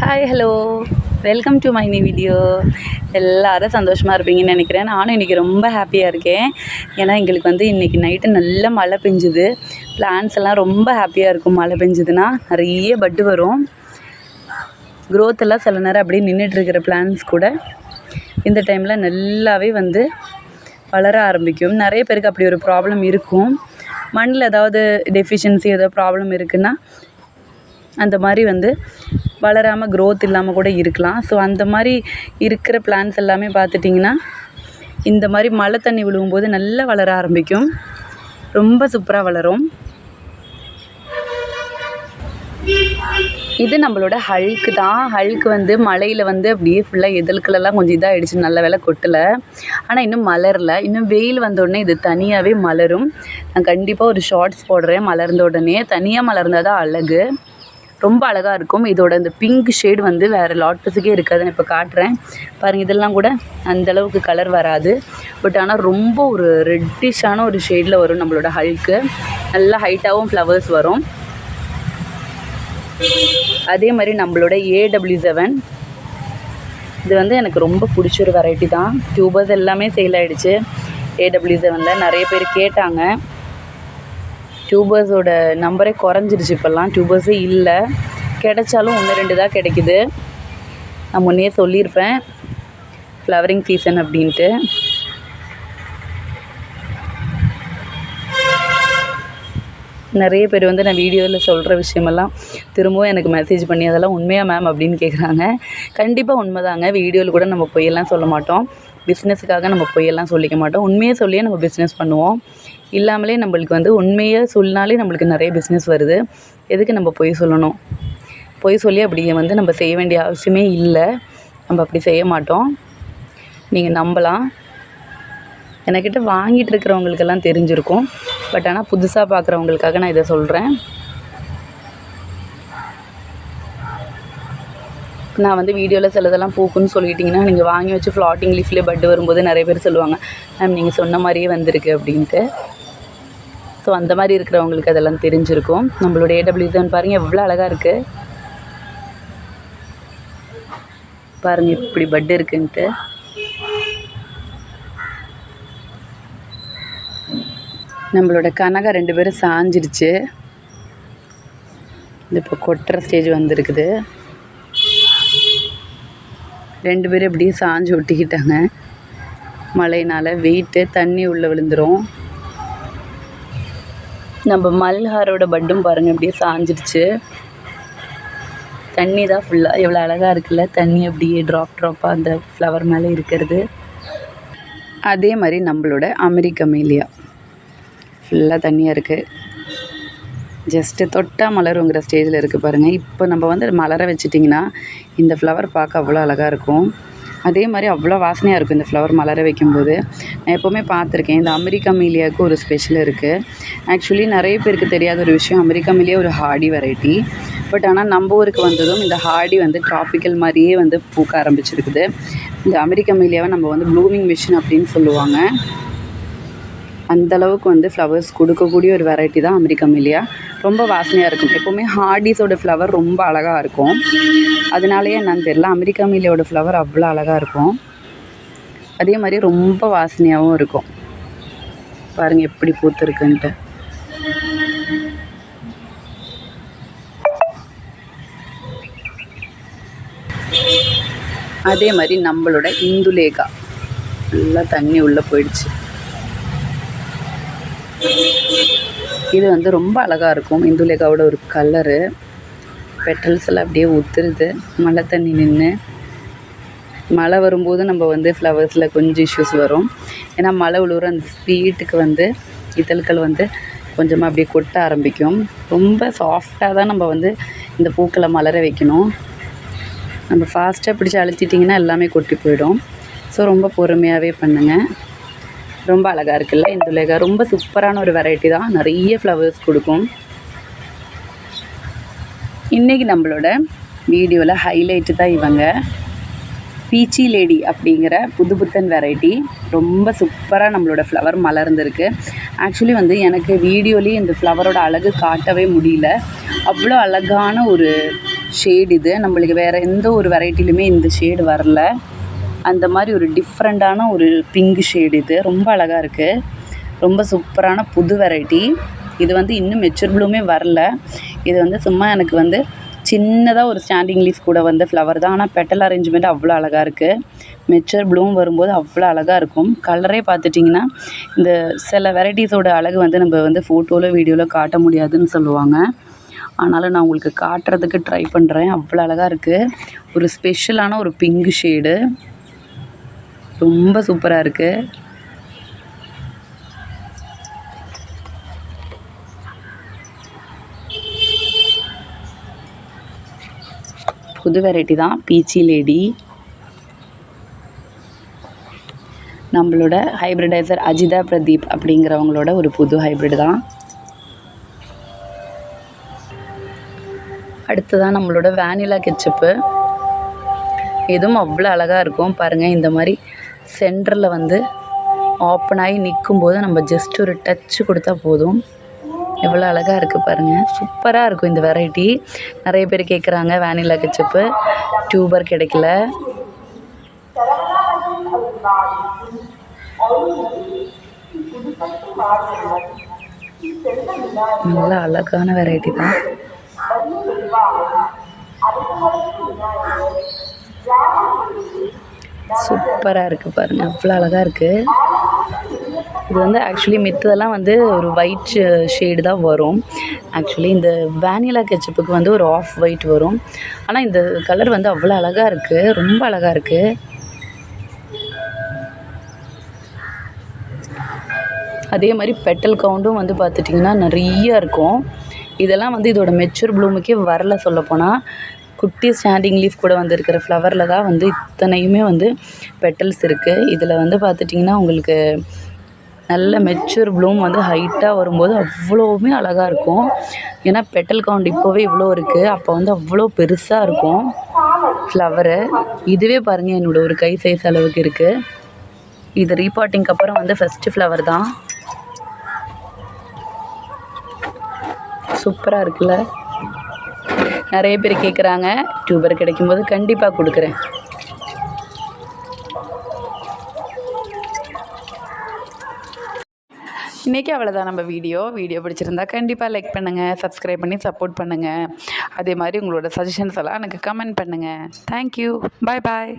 Hi hello welcome to my new video. எல்லோரும் சந்தோஷமாக இருப்பீங்கன்னு நினைக்கிறேன். நானும் இன்றைக்கி ரொம்ப ஹாப்பியாக இருக்கேன். ஏன்னா எங்களுக்கு வந்து இன்றைக்கி நைட்டு நல்ல மழை பெஞ்சுது. பிளான்ஸ் எல்லாம் ரொம்ப ஹாப்பியாக இருக்கும். மழை பெஞ்சுதுன்னா நிறைய பட்டு வரும். க்ரோத் எல்லாம் சில நேரம் அப்படியே நின்றுட்டுருக்கிற பிளான்ஸ் கூட இந்த டைமில் நல்லாவே வந்து வளர ஆரம்பிக்கும். நிறைய பேருக்கு அப்படி ஒரு ப்ராப்ளம் இருக்கும். மண்ணில் ஏதாவது டெஃபிஷியன்சி ஏதாவது ப்ராப்ளம் இருக்குன்னா அந்த மாதிரி வந்து வளராமல் க்ரோத் இல்லாமல் கூட இருக்கலாம். ஸோ அந்த மாதிரி இருக்கிற பிளான்ஸ் எல்லாமே பார்த்துட்டிங்கன்னா இந்த மாதிரி மழை தண்ணி விழுகும்போது நல்லா வளர ஆரம்பிக்கும். ரொம்ப சூப்பராக வளரும். இது நம்மளோட ஹல்க்கு தான். ஹல்க்கு வந்து மழையில் வந்து அப்படியே ஃபுல்லாக எதழ்களெல்லாம் கொஞ்சம் இதாகிடுச்சு. நல்ல வேலை கொட்டலை. ஆனால் இன்னும் மலரலை. இன்னும் வெயில் வந்தோடனே இது தனியாகவே மலரும். நான் கண்டிப்பாக ஒரு ஷார்ட்ஸ் போடுறேன். மலர்ந்த உடனே தனியாக மலர்ந்தால் தான் அழகு. ரொம்ப அழகாக இருக்கும். இதோட இந்த பிங்க் ஷேட் வந்து வேறு லாட்டஸுக்கே இருக்காது. நான் இப்போ காட்டுறேன் பாருங்கள். இதெல்லாம் கூட அந்தளவுக்கு கலர் வராது. பட் ஆனால் ரொம்ப ஒரு ரெட்டிஷான ஒரு ஷேடில் வரும் நம்மளோட ஹல்க்கு. நல்லா ஹைட்டாகவும் ஃப்ளவர்ஸ் வரும். அதே மாதிரி நம்மளோட AW7 இது வந்து எனக்கு ரொம்ப பிடிச்ச ஒரு வெரைட்டி தான். டியூபர்ஸ் எல்லாமே சேல் ஆகிடுச்சு. AW7ல் நிறைய பேர் கேட்டாங்க. டியூபர்ஸோட நம்பரே குறைஞ்சிருச்சு. இப்போல்லாம் டியூபர்ஸே இல்லை. கிடைச்சாலும் 1-2 தான் கிடைக்குது. நான் முன்னே சொல்லியிருப்பேன் ஃப்ளவரிங் சீசன் அப்படின்ட்டு. நிறைய பேர் வந்து நான் வீடியோவில் சொல்கிற விஷயமெல்லாம் திரும்பவும் எனக்கு மெசேஜ் பண்ணி அதெல்லாம் உண்மையா மேம் அப்படின்னு கேட்குறாங்க. கண்டிப்பாக உண்மைதாங்க. வீடியோவில் கூட நம்ம பொய்யெல்லாம் சொல்ல மாட்டோம். பிஸ்னஸுக்காக நம்ம பொய்யெல்லாம் சொல்லிக்க மாட்டோம். உண்மையை சொல்லியே நம்ம பிஸ்னஸ் பண்ணுவோம். இல்லாமலே நம்மளுக்கு வந்து உண்மையை சொன்னாலே நம்மளுக்கு நிறைய பிஸ்னஸ் வருது. எதுக்கு நம்ம பொய் சொல்லணும்? பொய் சொல்லி அப்படி வந்து நம்ம செய்ய வேண்டிய அவசியமே இல்லை. நம்ம அப்படி செய்ய மாட்டோம். நீங்கள் நம்பலாம். என்கிட்ட வாங்கிட்டு இருக்கிறவங்களுக்கெல்லாம் தெரிஞ்சிருக்கும். பட் ஆனால் புதுசாக பார்க்குறவங்களுக்காக நான் இதை சொல்கிறேன். நான் வந்து வீடியோவில் சிலதெல்லாம் பூக்குன்னு சொல்லிட்டிங்கன்னா நீங்கள் வாங்கி வச்சு ஃப்ளாட்டிங் லீஃப்லேயே பட்டு வரும்போது நிறைய பேர் சொல்லுவாங்க மேம் நீங்கள் சொன்ன மாதிரியே வந்திருக்கு அப்படின்ட்டு. ஸோ அந்த மாதிரி இருக்கிறவங்களுக்கு அதெல்லாம் தெரிஞ்சிருக்கும். நம்மளோட AW7 பாருங்கள் எவ்வளோ அழகாக இருக்குது. பாருங்கள் இப்படி பட்டு இருக்குன்ட்டு. நம்மளோட கனகா 2 பேரும் சாஞ்சிருச்சு. இது இப்போ கொட்டுற ஸ்டேஜ் வந்திருக்குது. 2 பேரும் எப்படியே சாஞ்சு ஒட்டிக்கிட்டாங்க. மழையினால் வெயிட்டு தண்ணி உள்ளே விழுந்துடும். நம்ம மல்ஹாரோட பட்டும் பாருங்கள் அப்படியே சாஞ்சிருச்சு. தண்ணி தான் ஃபுல்லாக எவ்வளோ அழகாக இருக்குல்ல. தண்ணி அப்படியே ட்ராப்பாக அந்த ஃப்ளவர் மேலே இருக்கிறது. அதே மாதிரி நம்மளோட அமெரிக்கமேலியா ஃபுல்லாக தண்ணியாக இருக்குது. ஜஸ்ட்டு தொட்டால் மலருங்கிற ஸ்டேஜில் இருக்குது பாருங்கள். இப்போ நம்ம வந்து மலர வச்சிட்டிங்கன்னா இந்த ஃப்ளவர் பார்க்க அவ்வளோ அழகாக இருக்கும். அதே மாதிரி அவ்வளோ வாசனையாக இருக்கும் இந்த ஃப்ளவர் மலர வைக்கும்போது. நான் எப்போவுமே பார்த்துருக்கேன். இந்த அமெரிக்கமேலியாவுக்கு ஒரு ஸ்பெஷல் இருக்குது. ஆக்சுவலி நிறைய பேருக்கு தெரியாத ஒரு விஷயம், அமெரிக்கமேலியா ஒரு ஹார்டி வெரைட்டி. பட் ஆனால் நம்ம ஊருக்கு வந்ததும் இந்த ஹார்டி வந்து ட்ராபிக்கல் மாதிரியே வந்து பூக்க ஆரம்பிச்சிருக்குது. இந்த அமெரிக்கமேலியாவை நம்ம வந்து ப்ளூமிங் மிஷின் அப்படின்னு சொல்லுவாங்க. அந்தளவுக்கு வந்து ஃப்ளவர்ஸ் கொடுக்கக்கூடிய ஒரு வெரைட்டி தான் அமெரிக்கமேலியா. ரொம்ப வாசனையாக இருக்கும். எப்போவுமே ஹார்டிஸோட ஃப்ளவர் ரொம்ப அழகாக இருக்கும். அதனாலேயே என்னன்னு தெரியல, அமெரிக்கமேலியாவோட ஃப்ளவர் அவ்வளோ அழகாக இருக்கும். அதே மாதிரி ரொம்ப வாசனையாகவும் இருக்கும். பாருங்கள் எப்படி பூத்துருக்குன்ட்டு. அதே மாதிரி நம்மளோட இந்துலேகா நல்லா தண்ணி உள்ளே போயிடுச்சு. இது வந்து ரொம்ப அழகாக இருக்கும். இந்துலேகாவோட ஒரு கலரு. பெட்டல்ஸ் எல்லாம் அப்படியே ஊற்றுருது மழை தண்ணி நின்று. மழை வரும்போது நம்ம வந்து ஃப்ளவர்ஸில் கொஞ்சம் இஷ்யூஸ் வரும். ஏன்னா மழை விழுவுற அந்த ஸ்பீட்டுக்கு வந்து இதழ்கள் வந்து கொஞ்சமாக அப்படியே கொட்ட ஆரம்பிக்கும். ரொம்ப சாஃப்டாக தான் நம்ம வந்து இந்த பூக்களை மலர வைக்கணும். நம்ம ஃபாஸ்ட்டாக பிடிச்சி அழுத்திட்டிங்கன்னா எல்லாமே கொட்டி போயிடும். ஸோ ரொம்ப பொறுமையாகவே பண்ணுங்கள். ரொம்ப அழகாக இருக்குல்ல இந்துலேகா. ரொம்ப சூப்பரான ஒரு வெரைட்டி தான். நிறைய ஃப்ளவர்ஸ் கொடுக்கும். இன்றைக்கி நம்மளோட வீடியோவில் ஹைலைட்டு தான் இவங்க பீச்சி லேடி அப்படிங்கிற புதுப்புத்தன் வெரைட்டி. ரொம்ப சூப்பராக நம்மளோட ஃப்ளவர் மலர்ந்துருக்கு. ஆக்சுவலி வந்து எனக்கு வீடியோலேயே இந்த ஃப்ளவரோட அழகு காட்டவே முடியல. அவ்வளோ அழகான ஒரு ஷேட் இது. நம்மளுக்கு வேறு எந்த ஒரு வெரைட்டிலுமே இந்த ஷேடு வரல. அந்த மாதிரி ஒரு டிஃப்ரெண்ட்டான ஒரு பிங்க் ஷேடு இது. ரொம்ப அழகாக இருக்குது. ரொம்ப சூப்பரான புது வெரைட்டி. இது வந்து இன்னும் மெச்சூர் ப்ளூமே வரல. இது வந்து சும்மா எனக்கு வந்து சின்னதாக ஒரு ஸ்டாண்டிங் லீஃப் கூட வந்த ஃப்ளவர் தான். ஆனால் பெட்டல் அரேஞ்ச்மெண்ட் அவ்வளோ அழகாக இருக்குது. மெச்சூர் ப்ளூம் வரும்போது அவ்வளோ அழகாக இருக்கும். கலரே பார்த்துட்டிங்கன்னா இந்த சில வெரைட்டிஸோட அழகு வந்து நம்ம வந்து ஃபோட்டோவில் வீடியோவில் காட்ட முடியாதுன்னு சொல்லுவாங்க. ஆனாலும் நான் உங்களுக்கு காட்டுறதுக்கு ட்ரை பண்ணுறேன். அவ்வளோ அழகாக இருக்குது. ஒரு ஸ்பெஷலான ஒரு பிங்க் ஷேடு. ரொம்ப சூப்பராக இருக்குது. புது வெரைட்டி தான் பீச்சி லேடி. நம்மளோட ஹைப்ரிடைசர் அஜிதா பிரதீப் அப்படிங்கிறவங்களோட ஒரு புது ஹைப்ரிட் தான். அடுத்ததான் நம்மளோட வேனிலா கெச்சப்பு. இதுவும் அவ்வளோ அழகாக இருக்கும். பாருங்கள், இந்த மாதிரி சென்டரில் வந்து ஓப்பன் ஆகி நிற்கும்போது நம்ம ஜஸ்ட் ஒரு டச்சு கொடுத்தா போதும். எவ்வளோ அழகாக இருக்குது பாருங்கள். சூப்பராக இருக்கும் இந்த வெரைட்டி. நிறைய பேர் கேட்குறாங்க வேனிலா கெச்சப்பு. டியூபர் கிடைக்கல. நல்லா அழகான வெரைட்டி தான். சூப்பராக இருக்குது பாருங்கள். அவ்வளோ அழகாக இருக்குது. இது வந்து ஆக்சுவலி மித்ததெல்லாம் வந்து ஒரு ஒயிட் ஷேடு தான் வரும். ஆக்சுவலி இந்த வேனிலா கெச்சப்புக்கு வந்து ஒரு ஆஃப் ஒயிட் வரும். ஆனால் இந்த கலர் வந்து அவ்வளோ அழகாக இருக்குது. ரொம்ப அழகாக இருக்குது. அதே மாதிரி பெட்டல் கவுண்டும் வந்து பார்த்துட்டிங்கன்னா நிறைய இருக்கும். இதெல்லாம் வந்து இதோட மெச்சூர் ப்ளூமுக்கே வரல. சொல்லப்போனால் குட்டி ஸ்டாண்டிங் லீஃப் கூட வந்துருக்கிற ஃப்ளவரில் தான் வந்து இத்தனையுமே வந்து பெட்டல்ஸ் இருக்குது. இதில் வந்து பார்த்துட்டிங்கன்னா உங்களுக்கு நல்ல மெச்சூர் ப்ளூம் வந்து ஹைட்டாக வரும்போது அவ்வளோவுமே அழகாக இருக்கும். ஏன்னா பெட்டல் கவுண்ட் இப்போவே இவ்வளோ இருக்குது. அப்போ வந்து அவ்வளோ பெருசாக இருக்கும் ஃப்ளவரு. இதுவே பாருங்கள் என்னோடய ஒரு கை சைஸ் அளவுக்கு இருக்குது. இது ரீபாட்டிங்க்கு அப்புறம் வந்து ஃபஸ்ட்டு ஃப்ளவர் தான். சூப்பராக இருக்குல்ல. நிறைய பேர் கேட்குறாங்க. டியூபர் கிடைக்கும்போது கண்டிப்பாக கொடுக்குறேன். இன்றைக்கி அவ்வளோதான் நம்ம வீடியோ பிடிச்சிருந்தா கண்டிப்பாக லைக் பண்ணுங்கள், சப்ஸ்கிரைப் பண்ணி சப்போர்ட் பண்ணுங்கள். அதே மாதிரி உங்களோட சஜஷன்ஸ் எல்லாம் எனக்கு கமெண்ட் பண்ணுங்கள். தேங்க்யூ. பாய் பாய்.